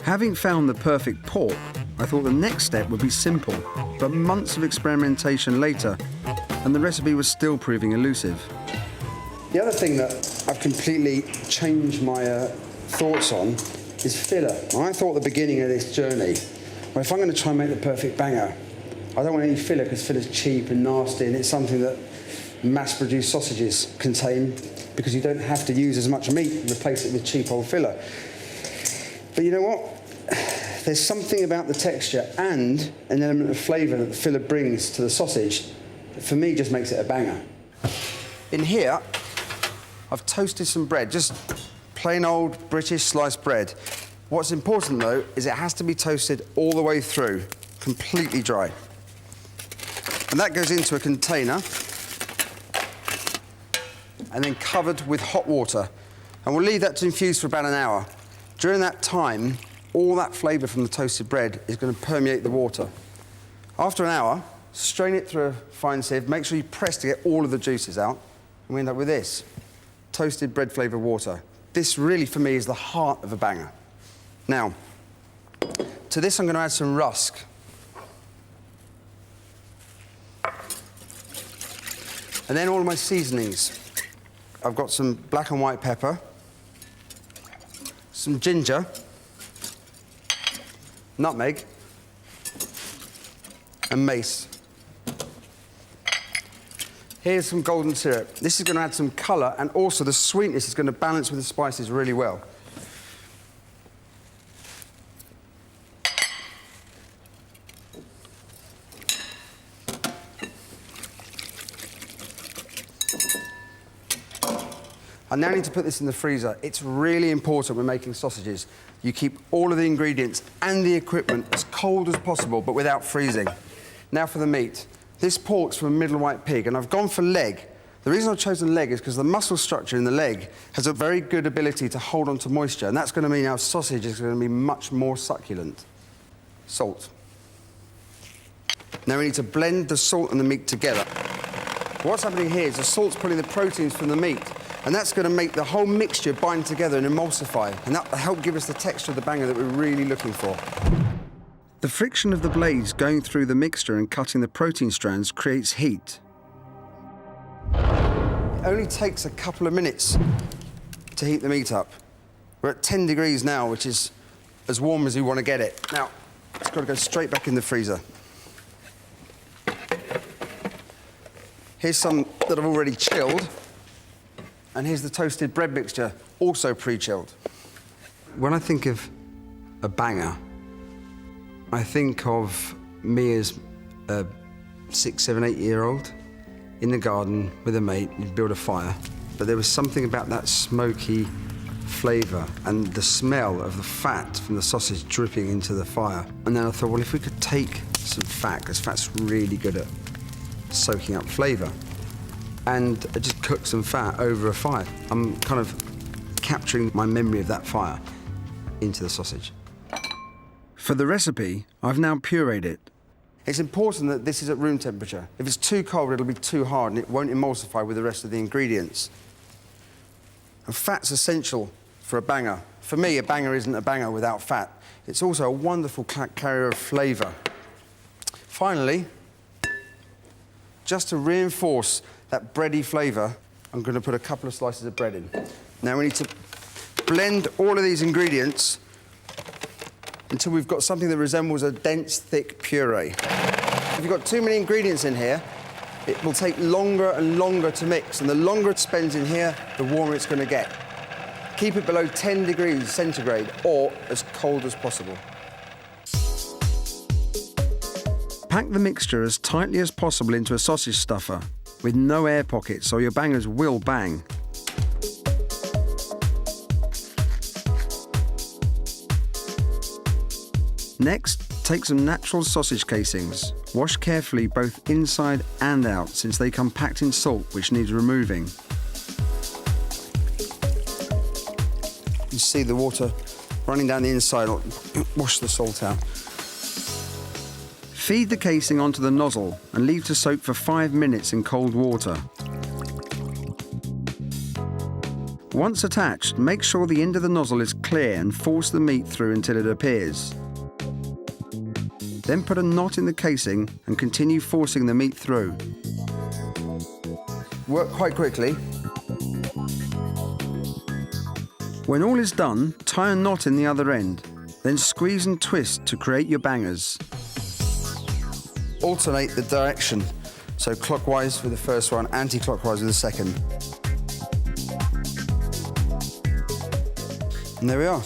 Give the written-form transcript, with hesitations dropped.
Having found the perfect pork, I thought the next step would be simple, but months of experimentation later, and the recipe was still proving elusive. The other thing that I've completely changed my thoughts on is filler. I thought at the beginning of this journey, well, if I'm going to try and make the perfect banger, I don't want any filler because filler's cheap and nasty, and it's something that mass-produced sausages contain because you don't have to use as much meat and replace it with cheap old filler. But you know what? There's something about the texture and an element of flavour that the filler brings to the sausage that for me just makes it a banger. In here, I've toasted some bread, just plain old British sliced bread. What's important though is it has to be toasted all the way through, completely dry. And that goes into a container and then covered with hot water. And we'll leave that to infuse for about an hour. During that time, all that flavour from the toasted bread is going to permeate the water. After an hour, strain it through a fine sieve, make sure you press to get all of the juices out, and we end up with this, toasted bread flavoured water. This really, for me, is the heart of a banger. Now, to this I'm going to add some rusk. And then all of my seasonings. I've got some black and white pepper, some ginger, nutmeg, and mace. Here's some golden syrup. This is going to add some colour, and also the sweetness is going to balance with the spices really well. I now need to put this in the freezer. It's really important when making sausages. You keep all of the ingredients and the equipment as cold as possible, but without freezing. Now for the meat. This pork's from a middle white pig, and I've gone for leg. The reason I've chosen leg is because the muscle structure in the leg has a very good ability to hold on to moisture, and that's going to mean our sausage is going to be much more succulent. Salt. Now we need to blend the salt and the meat together. What's happening here is the salt's pulling the proteins from the meat, and that's going to make the whole mixture bind together and emulsify, and that will help give us the texture of the banger that we're really looking for. The friction of the blades going through the mixture and cutting the protein strands creates heat. It only takes a couple of minutes to heat the meat up. We're at 10 degrees now, which is as warm as you want to get it. Now, it's got to go straight back in the freezer. Here's some that I've already chilled. And here's the toasted bread mixture, also pre-chilled. When I think of a banger, I think of me as a 6, 7, 8-year-old in the garden with a mate. You'd build a fire. But there was something about that smoky flavour and the smell of the fat from the sausage dripping into the fire. And then I thought, well, if we could take some fat, because fat's really good at soaking up flavour, and I just cook some fat over a fire. I'm kind of capturing my memory of that fire into the sausage. For the recipe, I've now pureed it. It's important that this is at room temperature. If it's too cold, it'll be too hard and it won't emulsify with the rest of the ingredients. And fat's essential for a banger. For me, a banger isn't a banger without fat. It's also a wonderful carrier of flavour. Finally, just to reinforce that bready flavour, I'm going to put a couple of slices of bread in. Now we need to blend all of these ingredients until we've got something that resembles a dense, thick puree. If you've got too many ingredients in here, it will take longer and longer to mix, and the longer it spends in here, the warmer it's going to get. Keep it below 10 degrees centigrade or as cold as possible. Pack the mixture as tightly as possible into a sausage stuffer with no air pockets, or your bangers will bang. Next, take some natural sausage casings. Wash carefully both inside and out, since they come packed in salt, which needs removing. You see the water running down the inside. Wash the salt out. Feed the casing onto the nozzle and leave to soak for 5 minutes in cold water. Once attached, make sure the end of the nozzle is clear and force the meat through until it appears. Then put a knot in the casing and continue forcing the meat through. Work quite quickly. When all is done, tie a knot in the other end, then squeeze and twist to create your bangers. Alternate the direction, so clockwise with the first one, anti-clockwise with the second. And there we are.